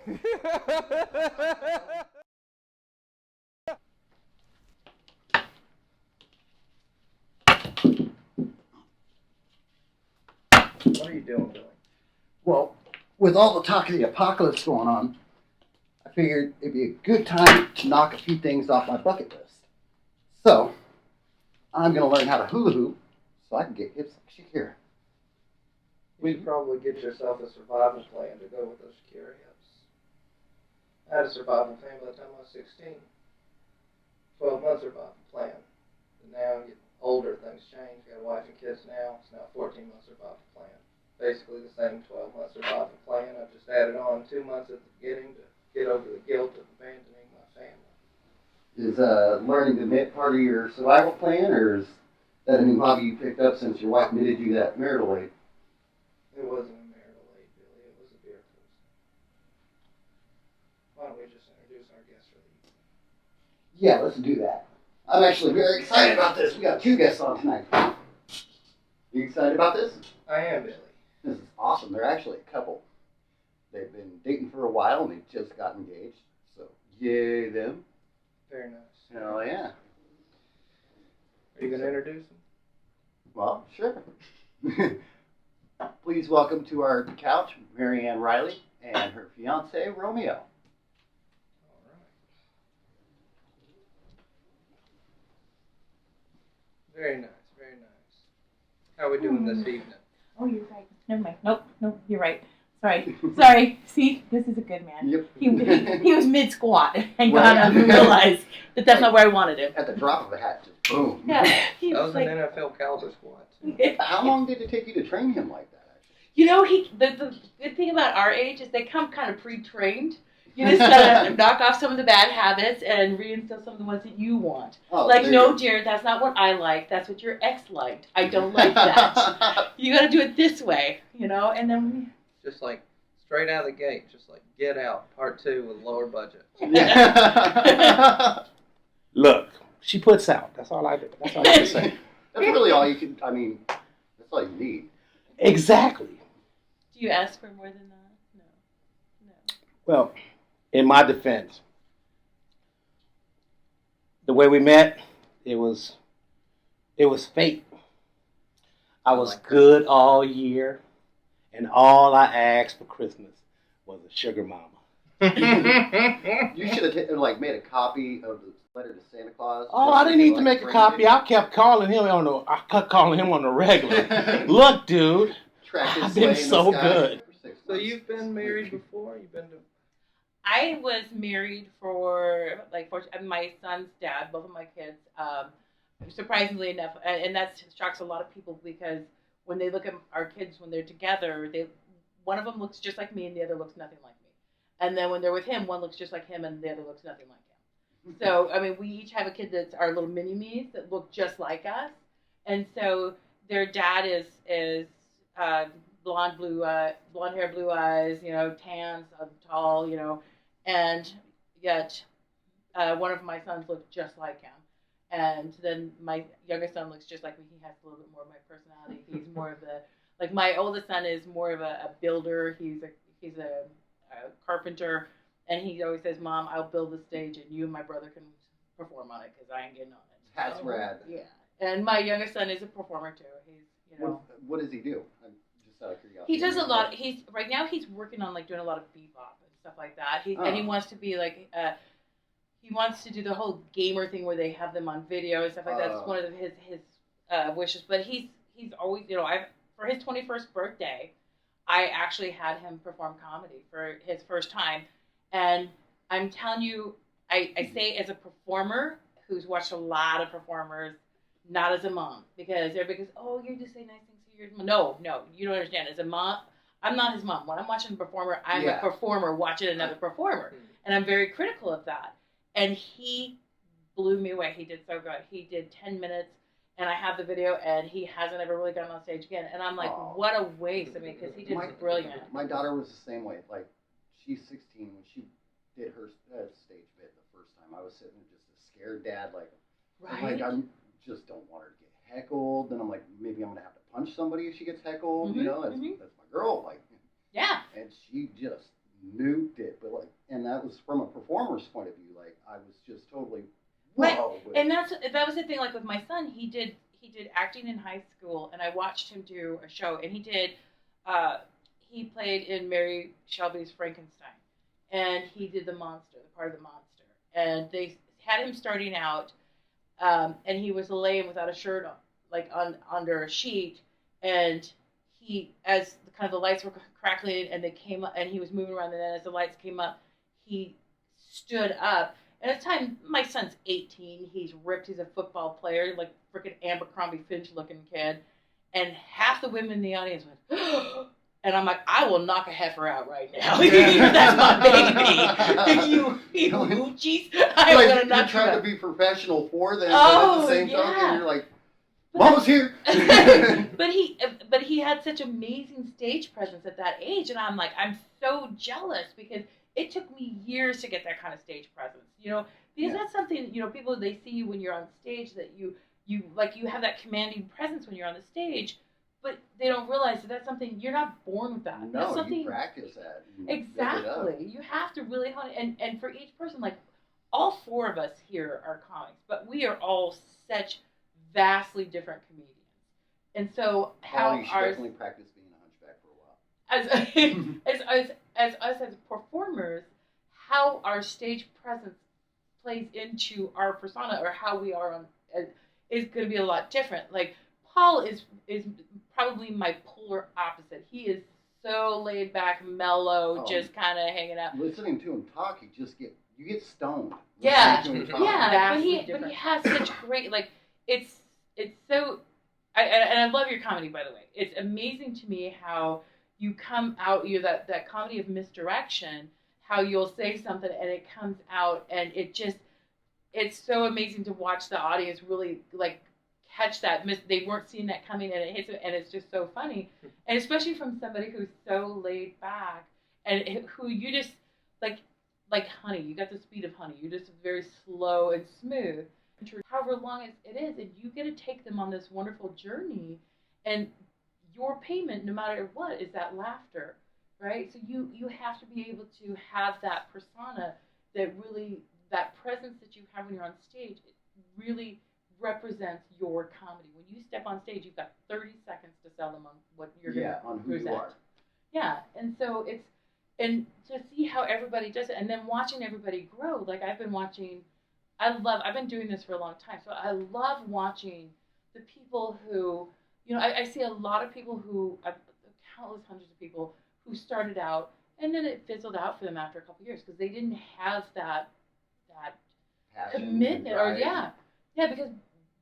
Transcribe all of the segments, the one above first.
What are you doing, Billy? Well, with all the talk of the apocalypse going on, I figured it'd be a good time to knock a few things off my bucket list. So, I'm going to learn how to hula hoop so I can get hips like Shakira. You should probably get yourself a survival plan to go with those Shakira hips. I had a survival plan by the time I was 16. 12-month survival plan. And now you get older, things change. Got a wife and kids now. It's now a 14-month survival plan. Basically the same 12-month survival plan. I've just added on 2 months at the beginning to get over the guilt of abandoning my family. Is learning to knit part of your survival plan, or is that a new hobby you picked up since your wife knitted you that marital aid? It wasn't a marital aid, Billy. It was a beer cruise. Why don't we just introduce our guest for the evening? Yeah, let's do that. I'm actually very excited about this. We got 2 guests on tonight. You excited about this? I am, Billy. This is awesome. They're actually a couple. They've been dating for a while and they just got engaged. So, yay them. Very nice. Hell yeah. Are you going to introduce them? Well, sure. Please welcome to our couch Marianne Riley and her fiance Romeo. All right. Very nice, very nice. How are we doing this evening? Oh, you're right. Never mind. Nope, you're right. Sorry. See, this is a good man. Yep. He was mid-squat and Right. got up and realized that that's not where I wanted him. At the drop of a hat, just boom. Yeah, he That was was like, an NFL caliber squat. How long did it take you to train him like that, actually? you know, the good thing about our age is they come kind of pre-trained. You just gotta knock off some of the bad habits and reinstill some of the ones that you want. Oh, Like, there no, you dear, that's not what I like. That's what your ex liked. I don't like that. You gotta do it this way, and then Just like straight out of the gate, just like Get Out, part 2 with lower budget. Yeah. Look, she puts out. That's all I do. That's all I can say. That's really all you can, that's all you need. Exactly. Do you ask for more than that? No. Well, in my defense, the way we met, it was fate. I was good all year, and all I asked for Christmas was a sugar mama. You should have made a copy of the letter to Santa Claus. Oh, I didn't need to make a copy. I kept calling him on the regular. Look, dude, I've been so good. So you've been married before? You've been to... I was married for my son's dad, both of my kids. Surprisingly enough, and that shocks a lot of people because when they look at our kids when they're together, one of them looks just like me and the other looks nothing like me. And then when they're with him, one looks just like him and the other looks nothing like him. So we each have a kid that's our little mini me's that look just like us, and so their dad is blonde hair, blue eyes, tan, tall, and yet one of my sons looks just like him. And then my youngest son looks just like me. He has a little bit more of my personality. He's more of my oldest son is more of a builder. He's a carpenter, and he always says, "Mom, I'll build the stage, and you and my brother can perform on it because I ain't getting on it." That's rad. Yeah, and my youngest son is a performer too. He's What does he do? I'm just out of curiosity. he does a lot. Right now he's working on doing a lot of bebop and stuff like that. And he wants to be he wants to do the whole gamer thing where they have them on video and stuff like that. It's one of his wishes. But he's always for his 21st birthday, I actually had him perform comedy for his first time, and I'm telling you, I say as a performer who's watched a lot of performers, not as a mom, because everybody goes, "Oh, you just say nice things to your mom." No, you don't understand. As a mom, I'm not his mom. When I'm watching a performer, I'm a performer watching another performer, and I'm very critical of that. And he blew me away. He did so good. He did 10 minutes, and I have the video, and he hasn't ever really gotten on stage again. And I'm like, what a waste. Because he did brilliant. My daughter was the same way. She's 16 when she did her stage bit the first time. I was sitting there just a scared dad, Right? I just don't want her to get heckled. Then I'm like, maybe I'm going to have to punch somebody if she gets heckled. Mm-hmm, that's my girl. Yeah. And she just nuked it. But like, and that was from a performer's point of view. Like, I was just totally Right. whoa. And that was the thing. Like with my son, he did acting in high school, and I watched him do a show, and he played in Mary Shelley's Frankenstein, and he did the part of the monster, and they had him starting out, and he was laying without a shirt on, like under a sheet, and he, as the lights were crackling and they came up, and he was moving around, and then as the lights came up, he stood up. And at the time, my son's 18. He's ripped. He's a football player, like freaking Abercrombie Finch looking kid. And half the women in the audience went, and I'm like, I will knock a heifer out right now. That's my baby. You hoochies. I'm Like, gonna you're knock trying you to out. be professional for them, Oh, but at the same yeah. time, you're like, Mama's here. but he had such amazing stage presence at that age, and I'm like, I'm so jealous because it took me years to get that kind of stage presence, because that's something, people, they see you when you're on stage, that you have that commanding presence when you're on the stage, but they don't realize that that's something, you're not born with that. No, that's something, you practice that. Exactly. You have to really hone it. And for each person, like, all four of us here are comics, but we are all such vastly different comedians. And so how you should ours, definitely practice being a hunchback for a while. as us as performers, how our stage presence plays into our persona, or how we are on, is going to be a lot different. Like, Paul is probably my polar opposite. He is so laid back, mellow, just kind of hanging out. Listening to him talk, you get stoned. Yeah, listening to him talk. yeah. But he has such great, like, it's so. And I love your comedy, by the way. It's amazing to me how you come out, that comedy of misdirection, how you'll say something and it comes out, and it's so amazing to watch the audience really, like, catch that. They weren't seeing that coming, and it hits it, and it's just so funny. And especially from somebody who's so laid back, and who you just, like honey, you got the speed of honey. You're just very slow and smooth. However long it is, and you get to take them on this wonderful journey, and your payment, no matter what, is that laughter, right? So you have to be able to have that persona, that presence that you have when you're on stage. It really represents your comedy. When you step on stage, you've got 30 seconds to sell them on what you're going to on who present. you are. Yeah, and so and to see how everybody does it, and then watching everybody grow. Like, I've been doing this for a long time, so I love watching the people who, I see a lot of people who, countless hundreds of people who started out, and then it fizzled out for them after a couple of years because they didn't have that Passion, commitment, or drive. because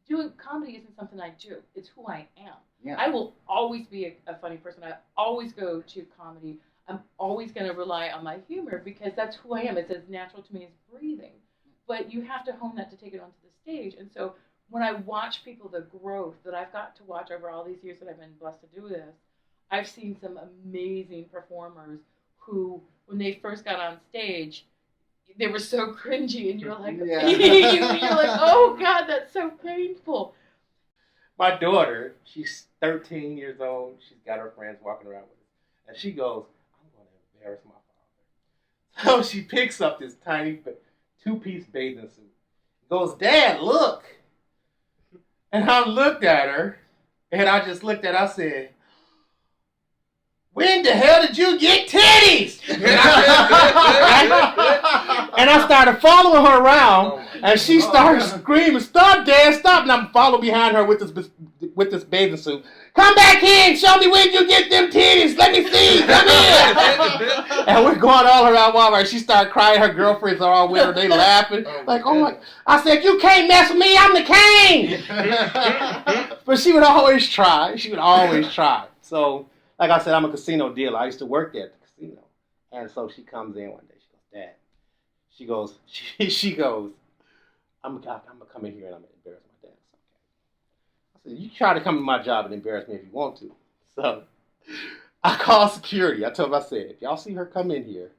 doing comedy isn't something I do. It's who I am. Yeah. I will always be a funny person. I always go to comedy. I'm always going to rely on my humor because that's who I am. It's as natural to me as breathing. But you have to hone that to take it onto the stage. And so when I watch people, the growth that I've got to watch over all these years that I've been blessed to do this, I've seen some amazing performers who, when they first got on stage, they were so cringy, and you're like, you're like, oh God, that's so painful. My daughter, she's 13 years old. She's got her friends walking around with her. And she goes, I'm going to embarrass my father. So she picks up this tiny two-piece bathing suit. Goes, Dad, look. And I looked at her, and I just looked at her. I said, when the hell did you get titties? And I started following her around, and she started screaming, stop, Dad, stop. And I'm following behind her with this bathing suit. Come back here and show me where you get them titties. Let me see. Come in. And we're going all around Walmart. She started crying. Her girlfriends are all with her. They laughing. Oh my. I said, you can't mess with me. I'm the king. But she would always try. So, like I said, I'm a casino dealer. I used to work there at the casino. And so she comes in one day. She goes, Dad. She goes, I'm going to come in here and I'm going to embarrass my dad. I said, you try to come to my job and embarrass me if you want to. So I called security. I told them, I said, if y'all see her come in here,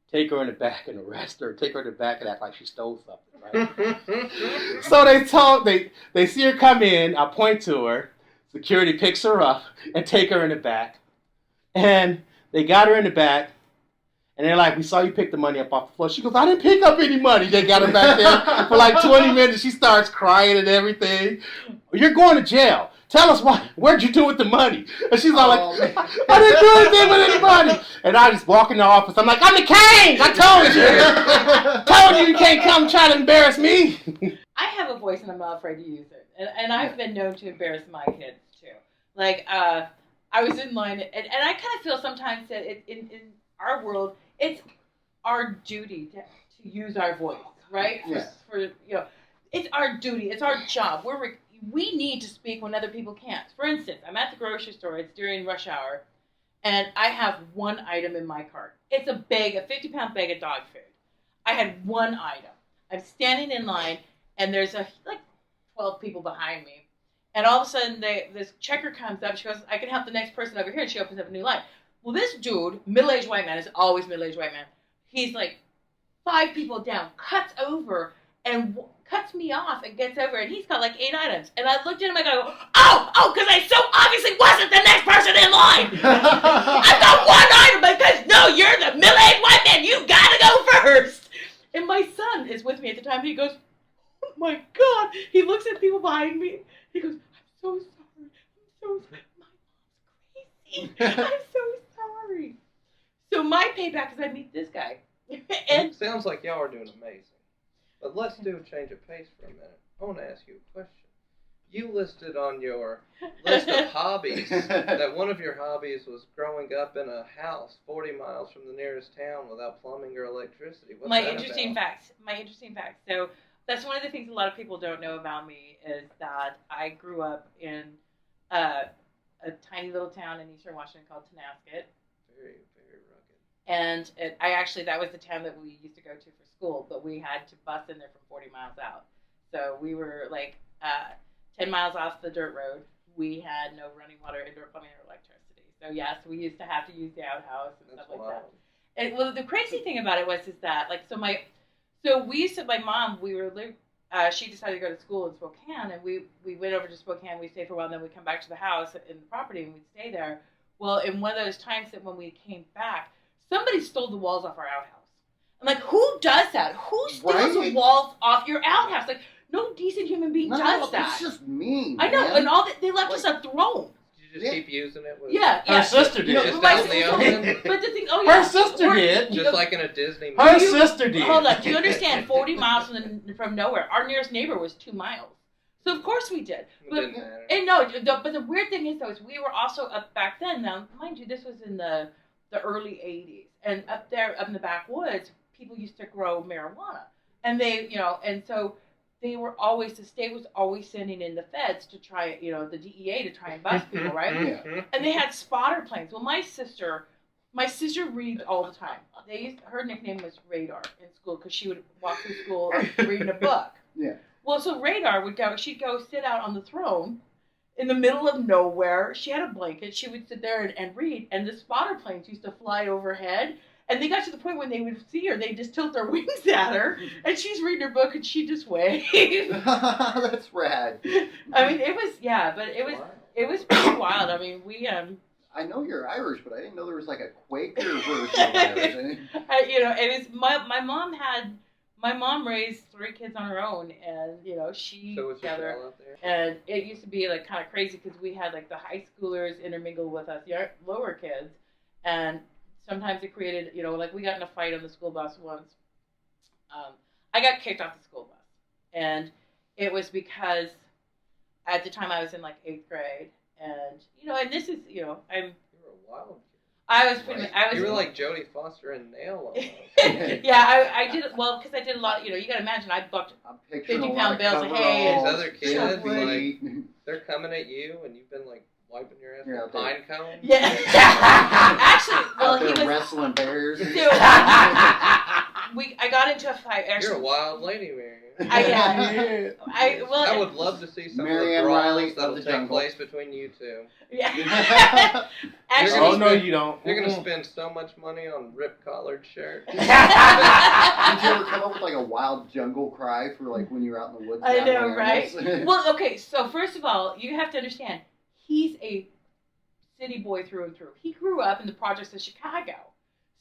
take her in the back and arrest her. Take her in the back and act like she stole something, right? So they see her come in. I point to her. Security picks her up and take her in the back. And they got her in the back. And they're like, we saw you pick the money up off the floor. She goes, I didn't pick up any money. They got her back there for like 20 minutes. She starts crying and everything. You're going to jail. Tell us what'd you do with the money? And she's all like, I didn't do anything with any money. And I just walk in the office. I'm like, I'm the king. I told you you can't come try to embarrass me. I have a voice and I'm not afraid to use it. And I've been known to embarrass my kids too. Like, I was in line, and I kind of feel sometimes that in our world, it's our duty to use our voice, right? For it's our duty. It's our job. We need to speak when other people can't. For instance, I'm at the grocery store. It's during rush hour, and I have one item in my cart. It's a 50-pound bag of dog food. I had one item. I'm standing in line, and there's like 12 people behind me. And all of a sudden, this checker comes up. She goes, I can help the next person over here. And she opens up a new line. Well, this dude, middle-aged white man, is always middle-aged white man. He's like 5 people down, cuts over, and cuts me off and gets over. And he's got like 8 items. And I looked at him and I go, because I so obviously wasn't the next person in line. I've got one item because, no, you're the middle-aged white man. You got to go first. And my son is with me at the time. He goes, oh, my God. He looks at people behind me. He goes, I'm so sorry. My mom's crazy. I'm so sorry. So my payback is I meet this guy. And it sounds like y'all are doing amazing. But let's do a change of pace for a minute. I want to ask you a question. You listed on your list of hobbies that one of your hobbies was growing up in a house 40 miles from the nearest town without plumbing or electricity. What's my that interesting about? facts. So that's one of the things a lot of people don't know about me is that I grew up in a tiny little town in eastern Washington called Tonasket. Very, very rugged. And that was the town that we used to go to for school, but we had to bus in there from 40 miles out. So we were like 10 miles off the dirt road. We had no running water, indoor plumbing, or electricity. So yes, we used to have to use the outhouse and stuff like that. And well, the crazy thing about it was that my mom, she decided to go to school in Spokane, and we went over to Spokane. We stayed for a while, and then we come back to the house in the property, and we'd stay there. Well, in one of those times that when we came back, somebody stole the walls off our outhouse. I'm like, who does that? Who steals the walls off your outhouse? Like, no decent human being does that. It's just mean. I know, man. and they left us a throne. Did you just keep using it? Her sister did. Just out in the open? But the thing, her sister did. Just like in a Disney movie. Her sister did. Hold on, do you understand? 40 miles from nowhere. Our nearest neighbor was 2 miles. So of course we did. But, it didn't matter. And but the weird thing is, though, is we were also up back then. Now, mind you, this was in the early 80s. And up in the backwoods, people used to grow marijuana. And and so they were always, the state was always sending in the feds to try, the DEA to try and bust people, right? Yeah. And they had spotter planes. Well, my sister reads all the time. Her nickname was Radar in school because she would walk through school reading a book. Yeah. Well, so Radar she'd go sit out on the throne in the middle of nowhere. She had a blanket. She would sit there and read, and the spotter planes used to fly overhead. And they got to the point when they would see her, they'd just tilt their wings at her, and she's reading her book, and she just waved. That's rad. I mean, it was pretty wild. I mean, I know you're Irish, but I didn't know there was like a Quaker version of Irish. It was my mom raised 3 kids on her own, and she So was your together, girl out there? and it used to be like kind of crazy because we had like the high schoolers intermingle with us, lower kids, and sometimes it created, like we got in a fight on the school bus once. I got kicked off the school bus, and it was because at the time I was in like 8th grade, and and this is You were a wild kid. I was pretty. I was. You were like Jodie Foster and Nail almost. Yeah, I did well because I did a lot. You got to imagine I bucked. I'm picturing 50-pound bales of hay. These other kids, chocolate. they're coming at you, and you've been like wiping your ass You're with out pine cone. Yeah. Actually, well, Out he there was. wrestling bears. Dude, I got into a fight. Actually, You're a wild lady, Marianne. I I would love to see some Marianne of the Riley brawls of that'll the take jungle. place between you two. Yeah. Actually, Oh, no, you don't. You're gonna spend so much money on rip-collared shirts. Did you ever come up with like a wild jungle cry for like when you're out in the woods? I know, battling right? animals? Well, okay. So first of all, you have to understand, he's a city boy through and through. He grew up in the projects of Chicago.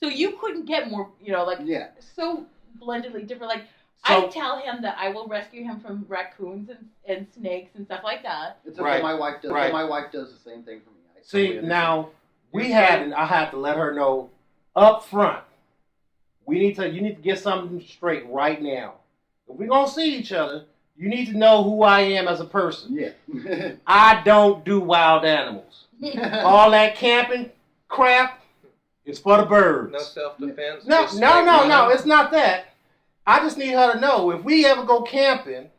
So you couldn't get more, like Yeah. so blendedly different. Like So- I tell him that I will rescue him from raccoons and snakes and stuff like that. It's okay. Right. My wife does. Right. My wife does the same thing for me. I See, totally understand. now I had to let her know up front. You need to get something straight right now. If we're gonna see each other, you need to know who I am as a person. Yeah. I don't do wild animals. All that camping crap is for the birds. No self-defense. No, just no, straight no, no. running. It's not that. I just need her to know if we ever go camping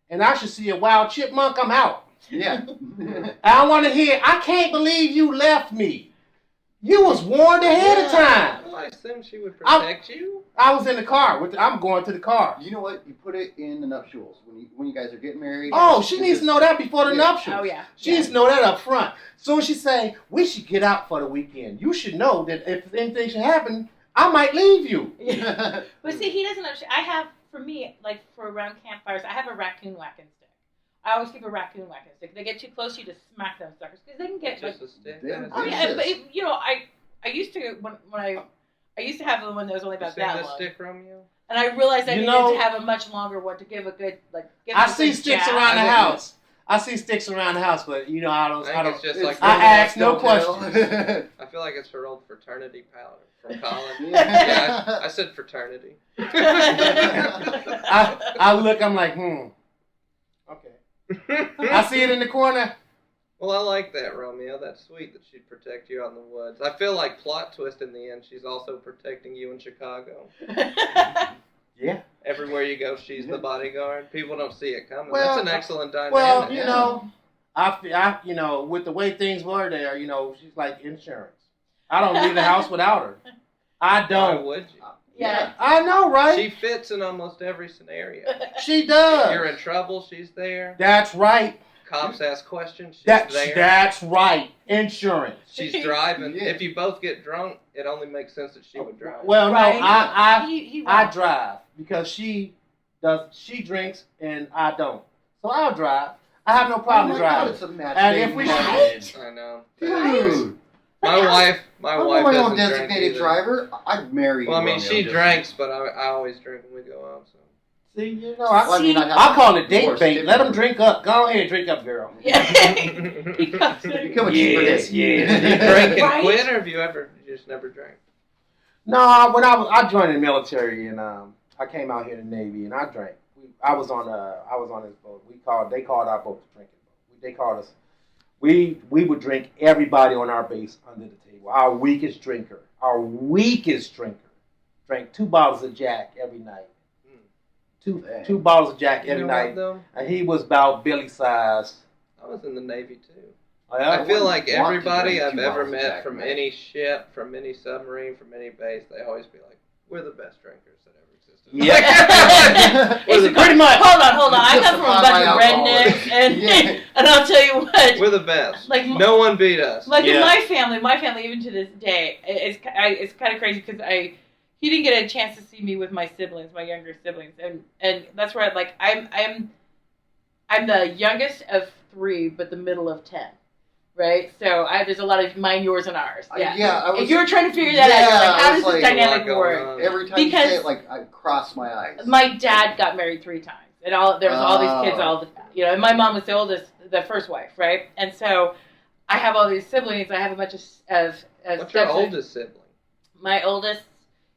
and I should see a wild chipmunk, I'm out. Yeah. I want to hear, I can't believe you left me. You was warned ahead of time. Well, I assume she would protect you. I was in the car. I'm going to the car. You know what? You put it in the nuptials when you guys are getting married. Oh, she needs to know that before the nuptials. Oh yeah. She needs to know that up front. Soon as she say, we should get out for the weekend, you should know that if anything should happen, I might leave you. But see, he doesn't understand. I have, for me, like for around campfires, I have a raccoon whacking stick. I always keep a raccoon whacking stick. If they get too close, you just smack them suckers because they can get like. Just a stick. Yeah. Oh yeah, but I used to when I used to have the one that was only about that this long, stick, Romeo? and I realized I You needed know- to have a much longer one to give a good like. Give I it a see good sticks jab. around the I think- house. I see sticks around the house, but I don't. I think it's just like I ask no Don't questions. tell. I feel like it's her old fraternity powder from college. Yeah. Yeah, I said fraternity. I look. I'm like, Okay. I see it in the corner. Well, I like that, Romeo. That's sweet that she'd protect you out in the woods. I feel like plot twist in the end, she's also protecting you in Chicago. Yeah. Everywhere you go, she's the bodyguard. People don't see it coming. Well, That's an excellent dynamic. Well, Yeah. with the way things were there, she's like insurance. I don't leave the house without her. I Why don't. would you? Yeah. I know, right? She fits in almost every scenario. She does. You're in trouble, she's there. That's right. Cops ask questions, she's there. That's right. Insurance. She's driving. Yeah. If you both get drunk, it only makes sense that she would drive. Well, no, Right. I I drive because she drinks and I don't. So I'll drive. I have no problem Oh my God, driving. it's a match And made if we in should- heaven. I know. Dude, My wife I'm wife my doesn't own drink designated either. driver. I'd marry. Well, I mean, Romeo she just- drinks, but I always drink when we go out. So. See, Well, I mean, I have I call it date divorce bait. Let them differently. drink up. Go ahead, drink up, girl. Yeah. Become a cheaper Yes, date. yes. You drink and Right. quit, or have you just never drank? No, when I joined the military and I came out here in the Navy and I drank. I was on this boat. They called our boat the drinking boat. They called us. We would drink everybody on our base under the table. Our weakest drinker drank 2 bottles of Jack every night. Dang. Two bottles of Jack You every know night, what, though? and he was about Billy size. I was in the Navy too. Oh, yeah? I feel like wouldn't want to everybody drink I've 2 ever bottles of met Jack, from man. any ship, from any submarine, from any base, they always be like, "We're the best drinkers that ever existed." Yeah. It's Pretty much. Hold on. I come from a Justify bunch of my alcohol. rednecks, and Yeah. and I'll tell you what. We're the best. Like, no one beat us. Like in Yeah. my family, even to this day, it's kind of crazy because he didn't get a chance to see me with my siblings, my younger siblings, and that's where I'm the youngest of 3, but the middle of 10, right? So there's a lot of mine, yours, and ours. Yeah, I was, if you were trying to figure that out, Yeah, you're like, I how was does this like, dynamic a lot work? going on. every time you Because- say it, like I cross my eyes. My dad got married 3 times, and there was all these kids, Oh. and my mom was the oldest, the first wife, right? And so I have all these siblings. I have a bunch of What's your stepsisters. oldest sibling? My oldest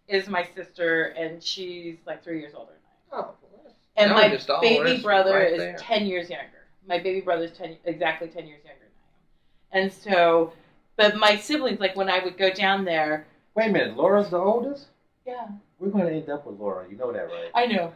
is my sister, and she's like 3 years older than I am. Oh, well, that's- And now my we're just all baby rest brother right is there. 10 years younger. My baby brother is exactly 10 years younger than I am. And so, but my siblings, like when I would go down there, Wait a minute, Laura's the oldest? yeah, We're going to end up with Laura. You know that, right? I know.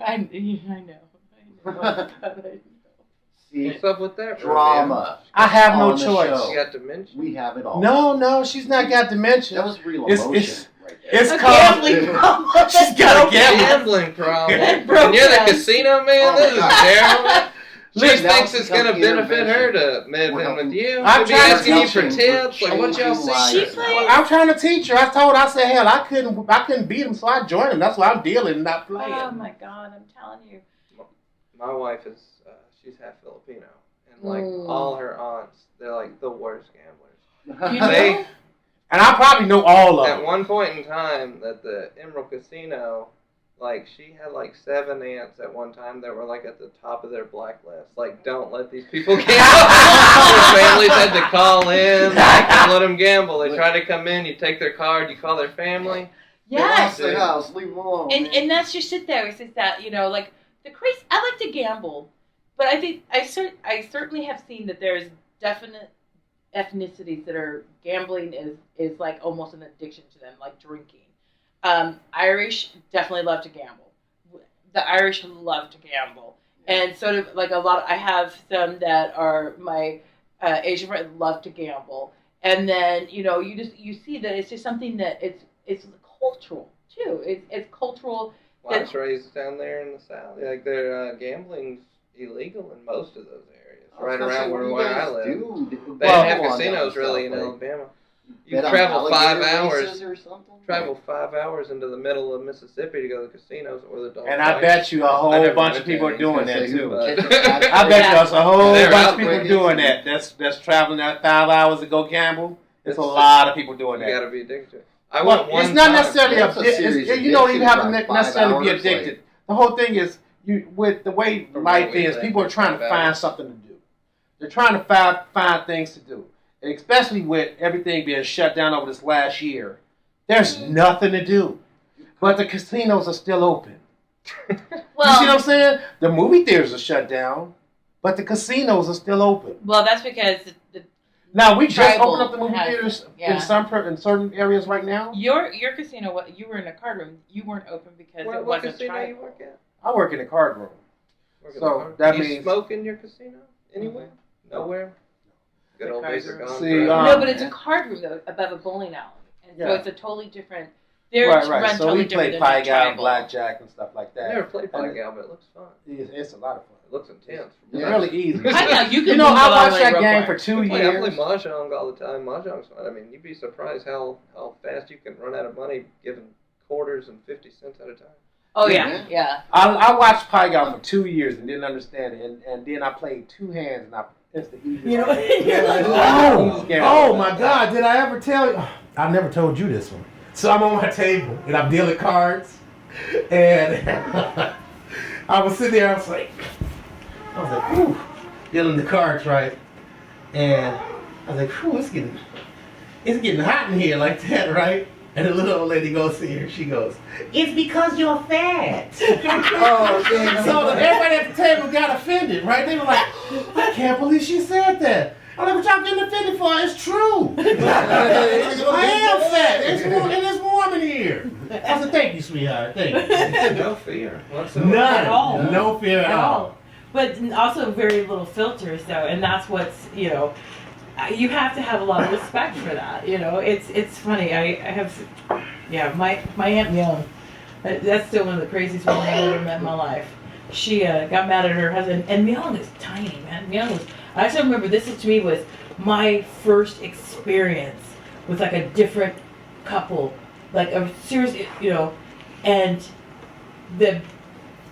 See, What's up with that? drama. I have no On the choice. show. You got dementia. We have it all. No, she's not got dementia. That was real It's- emotion right there. It's A called. gambling problem. She's got a gambling. Gambling problem. That broke And you're the us. casino man. Oh, This is God. terrible. She Listen, now thinks it's it's gonna become benefit her intervention. to move We're in with helping- you. I'm She'll be trying to asking you for teach tips. Like, what y'all changing see? lives. She plays. I'm trying to teach her. I said, hell, I couldn't beat him, so I joined him. That's why I'm dealing and not playing. Oh my God, I'm telling you. My wife is, she's half Filipino. And like Mm. all her aunts, they're like the worst gamblers. You know? They, And I probably know all of At them. one point in time, at the Emerald Casino, like, she had like 7 aunts at one time that were like at the top of their blacklist. Like, don't let these people gamble. Their families had to call in, like, don't let them gamble. They try to come in, you take their card, you call their family. Yes. They lost their house. Leave them alone. And that's just it there. It's just that, you know, like the crazy. I like to gamble, but I think I certainly have seen that there's definite ethnicities that are gambling is like almost an addiction to them, like drinking. Irish definitely love to gamble. The Irish love to gamble, and sort of like a lot. I have some that are my Asian friends love to gamble, and then you see that it's just something that it's cultural too. It's cultural. Well, I was raised down there in the South. Like, their gambling's illegal in most of those areas, right around where I live. They didn't have casinos really in Alabama. You travel 5 hours. Travel 5 hours into the middle of Mississippi to go to the casinos or the dog. And I bet you a whole bunch of people are doing that too. I I bet you there's a whole They're bunch of people outrageous. doing that. That's traveling that 5 hours to go gamble. There's a lot of people doing You that. got to be addicted to it. I Well, went one it's not time. necessarily That's a series of you don't even have to addictions, like necessarily 5 be hours, addicted. The whole thing is with the way From life where we is, live, people are trying to 5 find hours. something to do. They're trying to find things to do, and especially with everything being shut down over this last year. There's nothing to do, but the casinos are still open. You see what I'm saying? The movie theaters are shut down, but the casinos are still open. Well, that's because the Now we just Tribal opened up the movie has- theaters yeah. in certain areas right now. your casino. You were in a card room. You weren't open because What it wasn't casino tribal. you work at? I work in a card room. Work at So, the bar? that you means- smoke in your casino anywhere? Nowhere. Good The old card days are room. gone. See, forever. No, but it's a card room though, above a bowling alley, and so Yeah. it's a totally different. They're Right. run So totally we play different than pie the guy, tribal. blackjack, and stuff like I that. never played And Gal, but it looks fun. It's a lot of fun. It looks intense. It's really easy. I know you can. You know, move I a long watched way that real game quick. for 2 I play years. Mahjong all the time. Mahjong's fun. I mean, you'd be surprised how fast you can run out of money giving quarters and 50 cents at a time. Oh yeah, yeah. I watched pie guy for 2 years and didn't understand it, and then I played 2 hands, and it's the easiest. You know, game. you're like, Easiest game oh I've my ever God, did I ever tell you? I've never told you this one. So I'm on my table and I'm dealing cards, and I was sitting there. I was like, whew, dealing the cards right, and I was like, whew, it's getting hot in here like that, right? And the little old lady goes to her. She goes, "It's because you're fat." Oh, damn. So everybody at the table got offended, right? They were like, "I can't believe she said that." I'm like, "What y'all getting offended for? It's true. I am fat. It's warm in here." I said, "Thank you, sweetheart. Thank you." No fear whatsoever. None. At all. No fear at all. But also very little filters though, and that's what's, you have to have a lot of respect for that. It's funny. I have, my Aunt Young, that's still one of the craziest women I've ever met in my life. She got mad at her husband, and Myung is tiny, man. Myung was, I still remember this to me was my first experience with like a different couple, like a serious, and the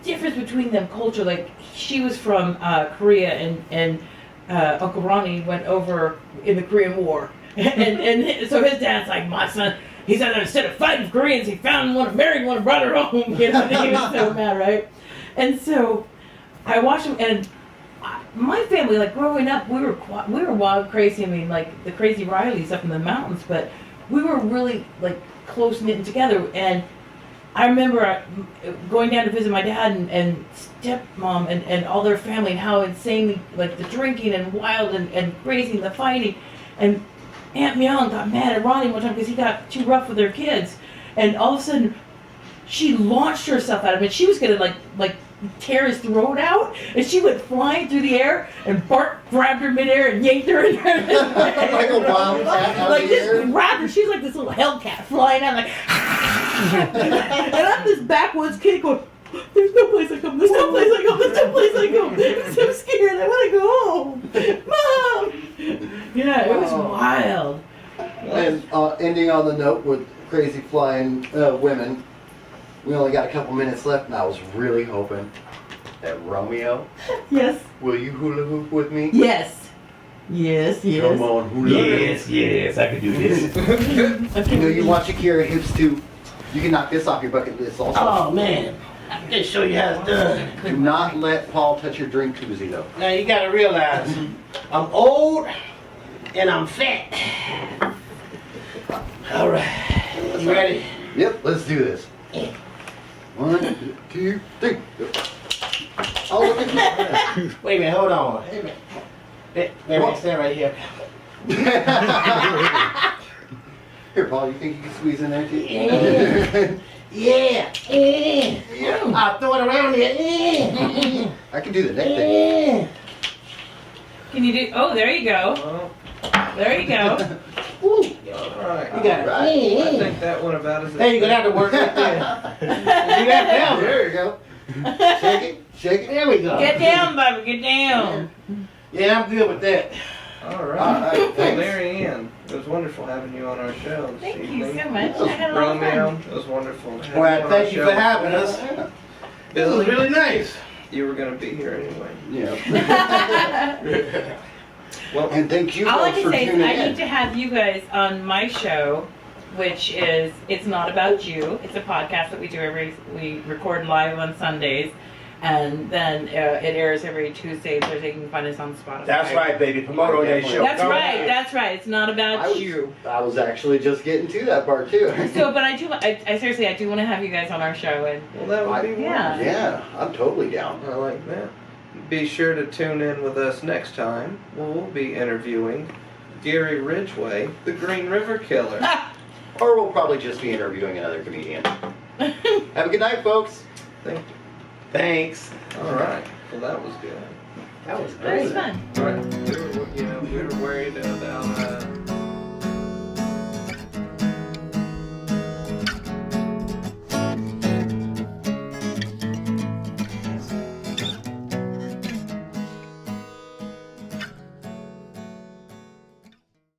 difference between them culture, like she was from Korea, and Uncle Ronnie went over in the Korean War, and so his dad's like, my son, he said that instead of fighting with Koreans, he found one, married one, and brought her home. He was so mad, right? And so I watched him, and my family, like growing up, we were wild, crazy. I mean, like the crazy Rileys up in the mountains, but we were really like close knit together. And I remember going down to visit my dad and stepmom and all their family, and how insanely, like the drinking and wild and crazy and the fighting. And Aunt Myung got mad at Ronnie one time because he got too rough with their kids. And all of a sudden, she launched herself at him, and she was gonna like tear his throat out, and she went flying through the air, and Bart grabbed her midair and yanked her in there. Like a wildcat out like of the this air. grabbed her. She's like this little hellcat flying out, like, and I'm this backwoods kid going, "There's no place I come. There's no place I go. There's no place I go. I'm so scared. I want to go home, Mom." Yeah, it was wild. And ending on the note with crazy flying women, we only got a couple minutes left, and I was really hoping that Romeo, Yes. will you hula hoop with me? Yes. Yes, yes. Come on, Julio. Yes, I can do this. You know, you watch Akira hips too. You can knock this off your bucket list also. Oh man, I can show you how it's done. Do not let Paul touch your drink koozie though. Now you gotta realize, I'm old and I'm fat. All right, you ready? Yep, let's do this. 1, 2, 3. Oh, look at you. Wait a minute, hold on. Wait a minute. Wait, stand right here. Here, Paul, you think you can squeeze in there too? Yeah. I'll throw it around here. I can do the neck thing. Can you do? Oh, there you go. Well, There you go. all right. You got Right. I think that went about as There you go, that to work right there. You got that one. There you go. Shake it, shake it. There we go. Get down, Bubba. Get down. Yeah, I'm good with that. All right. All right, Well, thanks. Marianne, it was wonderful having you on our show this Thank evening. you so much. I had a lot of Romeo, fun. it was wonderful. to have Well, on thank our you show. for having us. This was Billy, really nice. you were going to be here anyway. Yeah. Well, And thank you All I folks can for say is tuning I in. need to have you guys on my show, which is It's Not About You. It's a podcast that we do we record live on Sundays, and then it airs every Tuesday, Thursday. You can find us on Spotify. That's right, baby. Promote on that show. That's Go right. ahead. That's right. It's not about you. I was actually just getting to that part too. So, but I seriously, I do want to have you guys on our show, and well, that would be Yeah. wonderful. Yeah, I'm totally down. I like that. Be sure to tune in with us next time. We'll be interviewing Gary Ridgway, the Green River Killer. Or we'll probably just be interviewing another comedian. Have a good night, folks. Thanks. All right. Well, that was good. That was that was great. fun. All right. We were worried about